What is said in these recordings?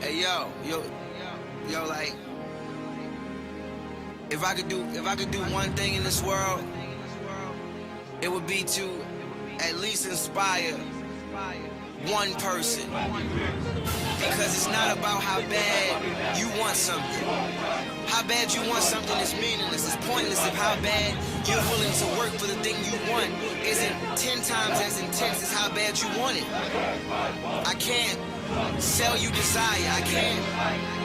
Hey yo, like if I could do one thing in this world, it would be to at least inspire one person. Because it's not about how bad you want something. How bad you want something is meaningless. It's pointless if how bad you're willing to work for the thing you want isn't 10 times as intense as how bad you want it. I can't sell you desire. I can't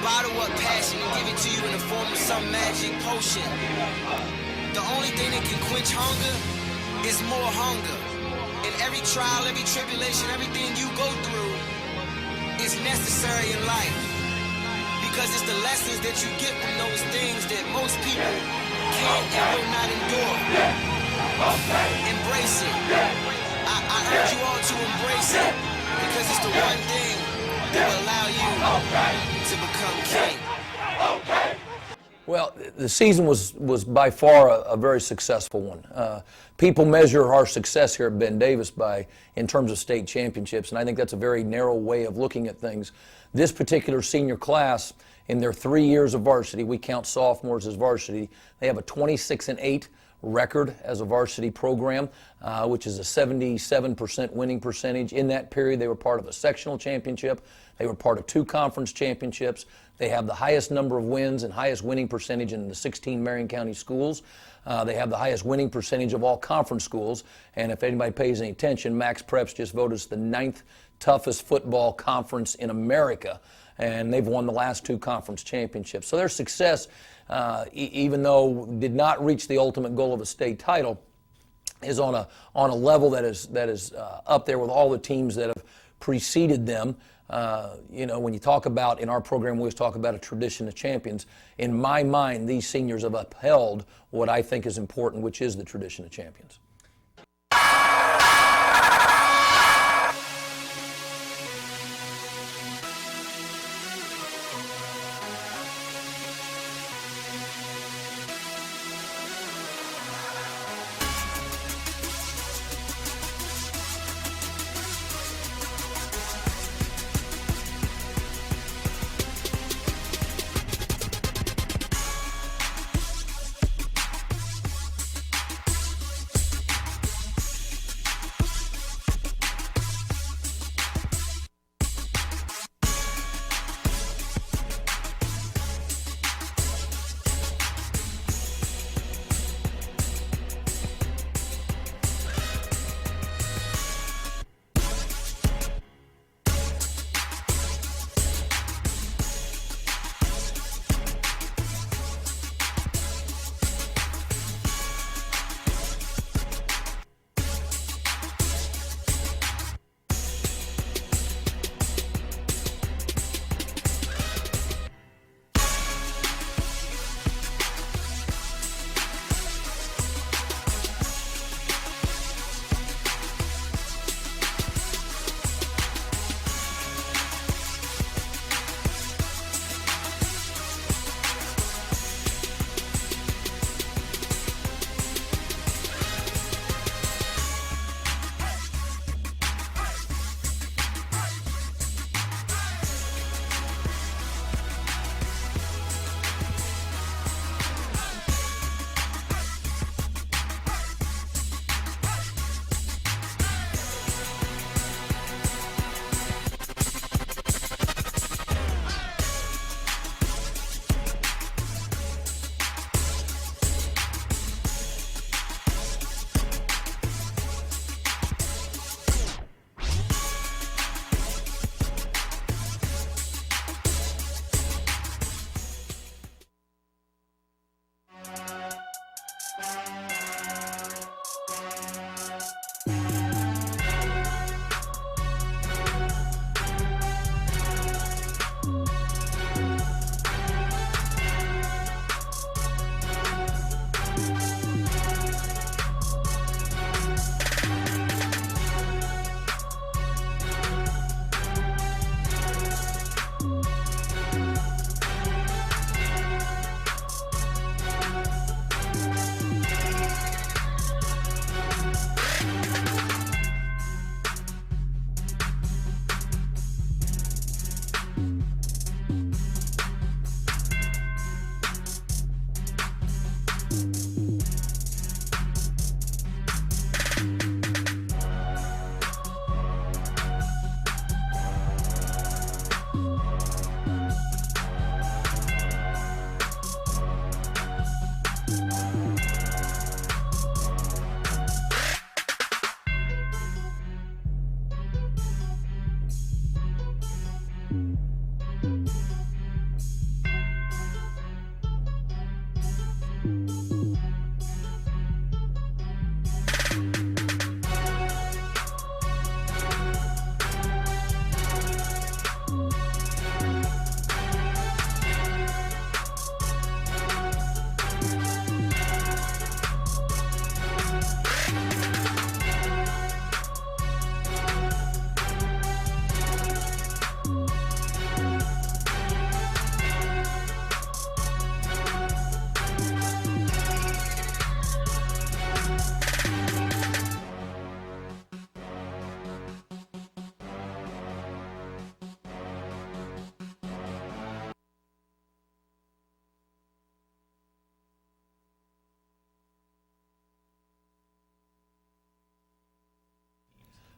bottle up passion and give it to you in the form of some magic potion. The only thing that can quench hunger is more hunger. And every trial, every tribulation, everything you go through is necessary in life. Because it's the lessons that you get from those things that most people can't and will not endure. Embrace it. I urge you all to embrace it because it's the one thing that will allow you to become king. Well, the season was by far a very successful one. People measure our success here at Ben Davis in terms of state championships, and I think that's a very narrow way of looking at things. This particular senior class, in their 3 years of varsity, we count sophomores as varsity, they have a 26-8 record as a varsity program, which is a 77% winning percentage. In that period, they were part of a sectional championship. They were part of 2 conference championships. They have the highest number of wins and highest winning percentage in the 16 Marion County schools. They have the highest winning percentage of all conference schools. And if anybody pays any attention, Max Preps just voted us the 9th toughest football conference in America. And they've won the last 2 conference championships. So their success, even though did not reach the ultimate goal of a state title, is on a level that is up there with all the teams that have preceded them. When you talk about, in our program, we always talk about a tradition of champions. In my mind, these seniors have upheld what I think is important, which is the tradition of champions.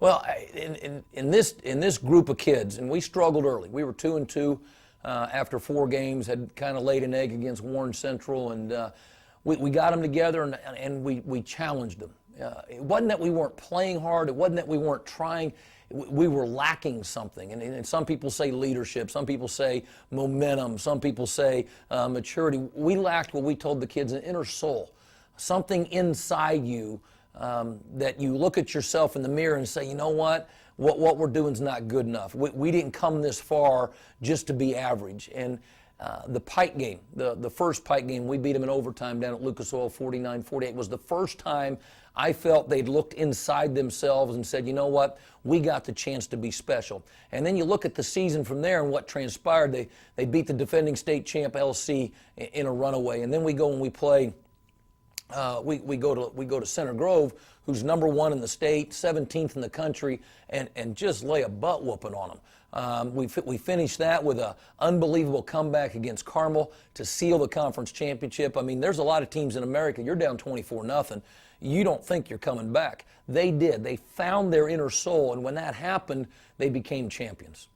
Well, in this group of kids, and we struggled early. We were 2-2 after 4 games. Had kind of laid an egg against Warren Central, and we got them together and we challenged them. It wasn't that we weren't playing hard. It wasn't that we weren't trying. We were lacking something. And some people say leadership. Some people say momentum. Some people say maturity. We lacked what we told the kids, an inner soul, something inside you. That you look at yourself in the mirror and say, you know what we're doing is not good enough. We didn't come this far just to be average. And the Pike game, the first Pike game, we beat them in overtime down at Lucas Oil 49-48, was the first time I felt they'd looked inside themselves and said, you know what, we got the chance to be special. And then you look at the season from there and what transpired. They beat the defending state champ LC in a runaway. And then we go and we play. We go to Center Grove, who's #1 in the state, 17th in the country, and just lay a butt whooping on them. We finished that with an unbelievable comeback against Carmel to seal the conference championship. I mean, there's a lot of teams in America. You're down 24-0. You don't think you're coming back. They did. They found their inner soul, and when that happened, they became champions.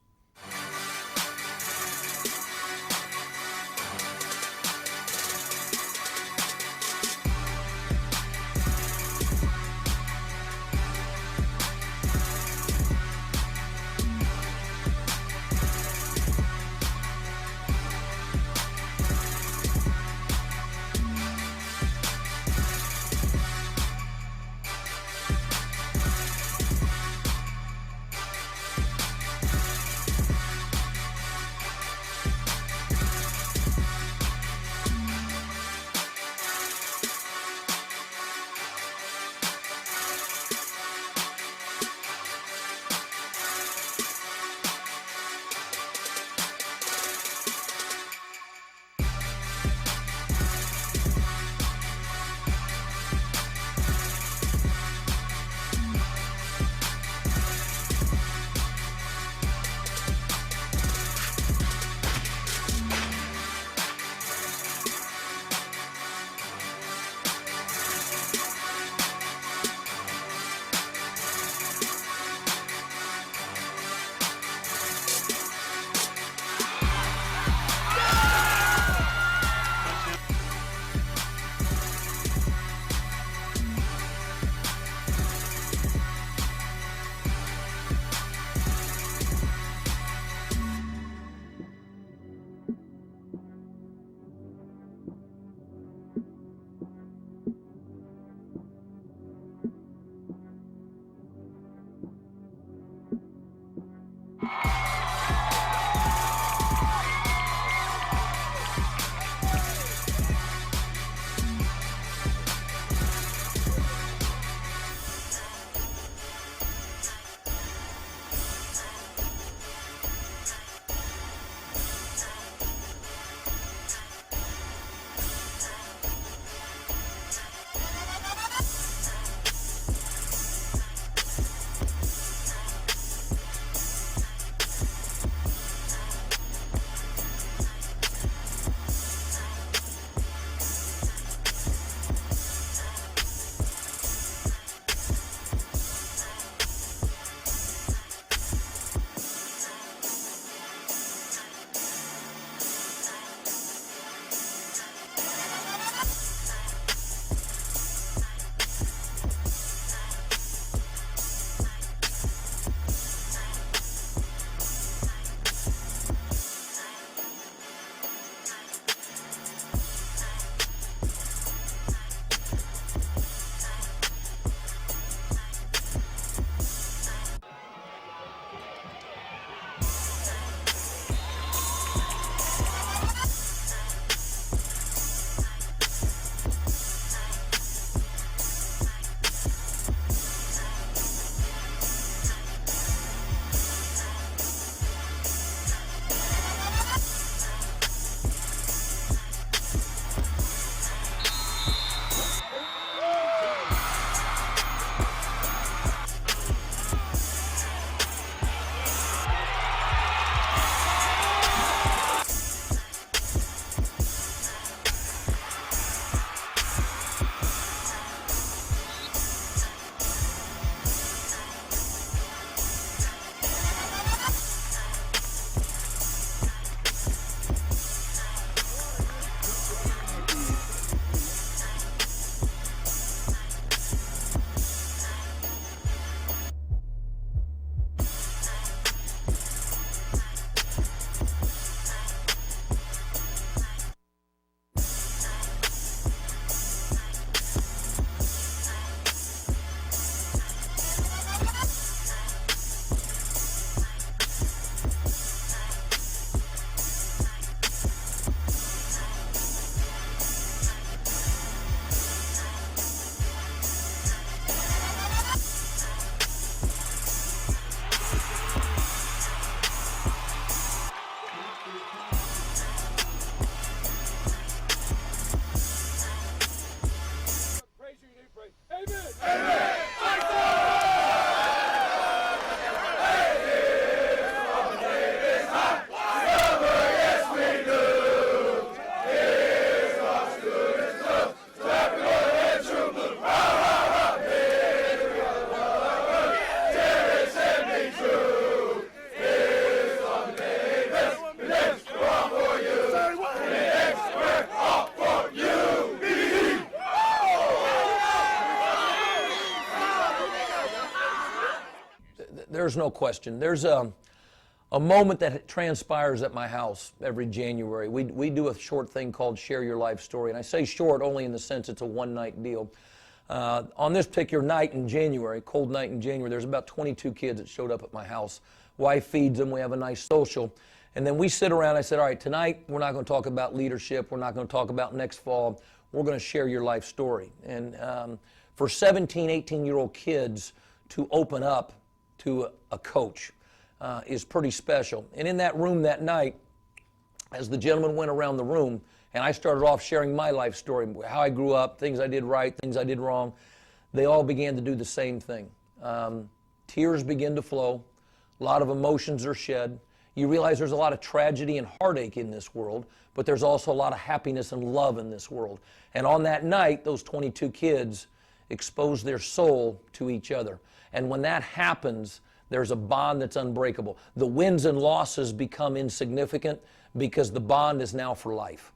there's no question. There's a moment that transpires at my house every January. We do a short thing called Share Your Life Story, and I say short only in the sense it's a one-night deal. On this particular night in January, cold night in January, there's about 22 kids that showed up at my house. Wife feeds them, we have a nice social, and then we sit around. I said, all right, tonight we're not going to talk about leadership, we're not going to talk about next fall, we're going to share your life story. And for 17, 18-year-old kids to open up to a coach is pretty special. And in that room that night, as the gentleman went around the room, and I started off sharing my life story, how I grew up, things I did right, things I did wrong, they all began to do the same thing. Tears begin to flow. A lot of emotions are shed. You realize there's a lot of tragedy and heartache in this world, but there's also a lot of happiness and love in this world. And on that night, those 22 kids exposed their soul to each other. And when that happens, there's a bond that's unbreakable. The wins and losses become insignificant because the bond is now for life.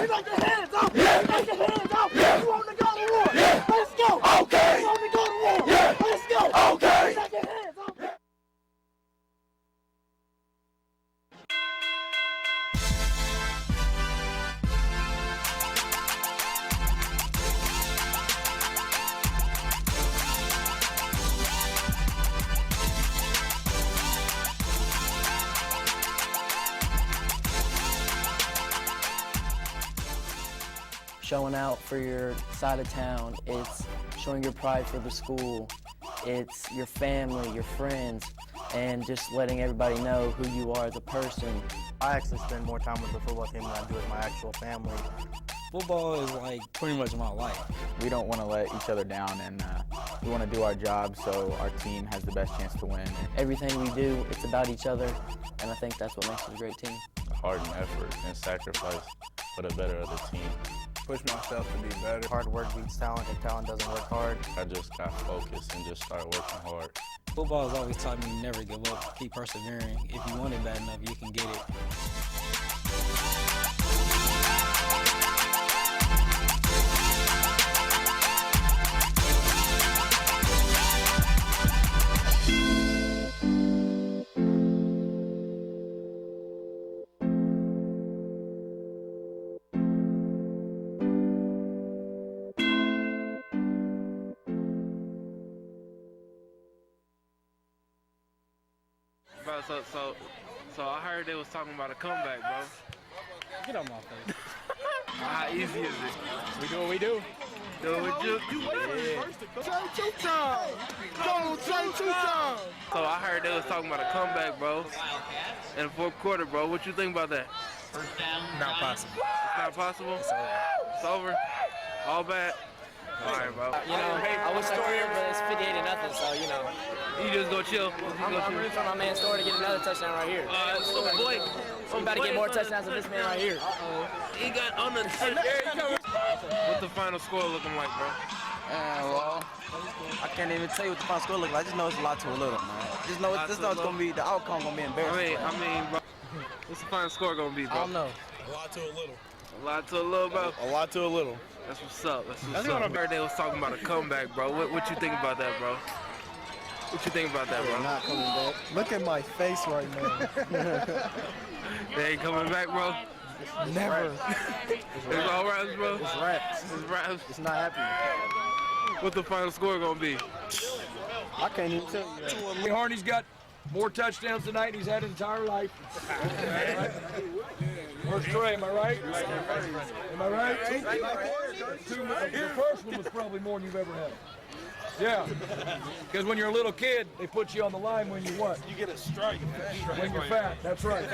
You like your hands up. You like your hands up. You want to go to war. Let's go. Okay. You want to go to war. Let's go. Okay. You like your hands up. Showing out for your side of town, it's showing your pride for the school, it's your family, your friends, and just letting everybody know who you are as a person. I actually spend more time with the football team than I do with my actual family. Football is like pretty much my life. We don't want to let each other down, and we want to do our job so our team has the best chance to win. Everything we do, it's about each other, and I think that's what makes us a great team. Hard and effort and sacrifice for the better of the team. Push myself to be better. Hard work beats talent, and talent doesn't work hard. I just got focused and just started working hard. Football has always taught me never give up, keep persevering. If you want it bad enough, you can get it. Bro, so I heard they was talking about a comeback, bro. Get on my face. How easy is it? We do what we do. Do what you Two times. Go, Trey, 2 times. So I heard they was talking about a comeback, bro. In the fourth quarter, bro. What you think about that? Not possible. It's not possible? It's over? All bad? All right, bro. You know, I wish I could, but it's 58-0, so, you know. You just go chill. I'm rooting for my man Story to get another touchdown right here. Boy. I'm about to get more touchdowns than this man right here. He got on the What's the final score looking like, bro? Well, I can't even tell you what the final score looks like. I just know it's a lot to a little, man. Just know it's gonna be, the outcome gonna be embarrassing. I mean, bro. What's the final score gonna be, bro? I don't know. A lot to a little. A lot to a little, bro. A lot to a little. That's what's up. That's what's up. I heard they was talking about a comeback, bro. What you think about that, bro? What you think about that, bro? Not coming back. Look at my face right now. They ain't coming back, bro. Never. It's all raps, bro. It's raps. It's raps. It's not happening. What the final score gonna be? I can't even tell you that. Harney's got more touchdowns tonight than he's had his entire life. Where's Trey? Am I right? Am I right? The first one was probably more than you've ever had. Yeah, because when you're a little kid, they put you on the line when you what? You get a strike. When you're fat, that's right.